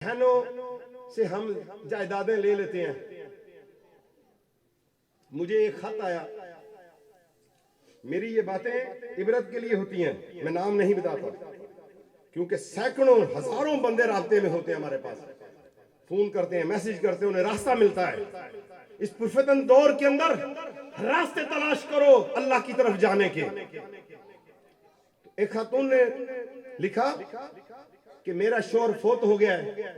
بہنوں سے ہم جائیدادیں لے لیتے ہیں. مجھے ایک خط آیا. میری یہ باتیں عبرت کے لیے ہوتی ہیں, میں نام نہیں بتاتا کیونکہ سینکڑوں ہزاروں بندے رابطے میں ہوتے ہیں ہمارے پاس, فون کرتے ہیں, میسج کرتے ہیں, انہیں راستہ ملتا ہے. اس پرفتن دور کے اندر راستے تلاش کرو اللہ کی طرف جانے کے. ایک خاتون نے لکھا کہ میرا شوہر فوت ہو گیا ہے,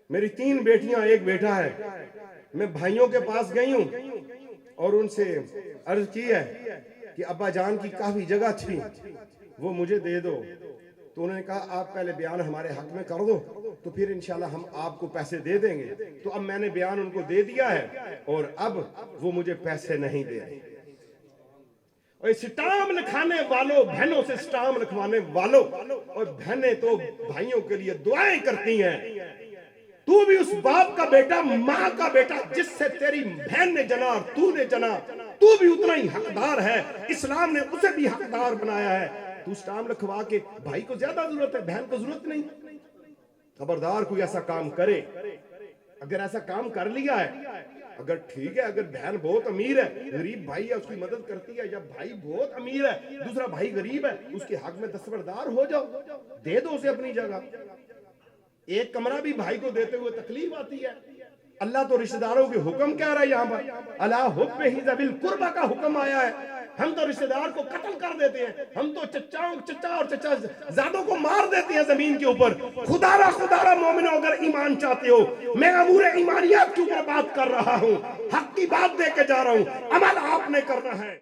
میری 3 بیٹیاں 1 بیٹا ہے. میں بھائیوں کے پاس گئی ہوں اور ان سے عرض کی ہے کہ ابا جان کی کافی جگہ تھی, وہ مجھے دے دو. تو انہوں نے کہا آپ پہلے بیان ہمارے حق میں کر دو تو پھر انشاءاللہ ہم آپ کو پیسے دے دیں گے. تو اب میں نے بیان ان کو دے دیا ہے اور اب وہ مجھے پیسے نہیں دے رہے. اور سٹام لکھانے والوں, بہنوں سے سٹام لکھوانے والوں, اور بہنیں تو بھائیوں کے لیے دعائیں کرتی ہیں. تو بھی اس باپ کا بیٹا, ماں کا بیٹا جس سے تیری بہن نے جنا اور تو نے جنا, تو بھی اتنا ہی حقدار ہے. اسلام نے اسے بھی حقدار بنایا ہے. تو سٹام لکھوا کے, بھائی کو زیادہ ضرورت ہے, بہن کو ضرورت نہیں. خبردار کوئی ایسا کام کرے. اگر ایسا کام کر لیا ہے, اگر ٹھیک ہے, اگر بہن بہت امیر ہے, غریب بھائی ہے, اس کی مدد کرتی ہے, یا بھائی بہت امیر ہے, دوسرا بھائی غریب ہے, اس کے حق میں دستبردار ہو جاؤ, دے دو اسے اپنی جگہ. ایک کمرہ بھی بھائی کو دیتے ہوئے تکلیف آتی ہے. اللہ تو رشتہ داروں کے حکم کہہ رہا ہے یہاں پر, اللہ حب ذوی القربی کا حکم آیا ہے. ہم تو رشتہ دار کو قتل کر دیتے ہیں, ہم تو چچا اور چچا زادوں کو مار دیتے ہیں زمین کے اوپر. خدا مومنوں اگر ایمان چاہتے ہو, میں امور ایمانیات کے اوپر بات کر رہا ہوں, حق کی بات دے کے جا رہا ہوں, عمل آپ نے کرنا ہے.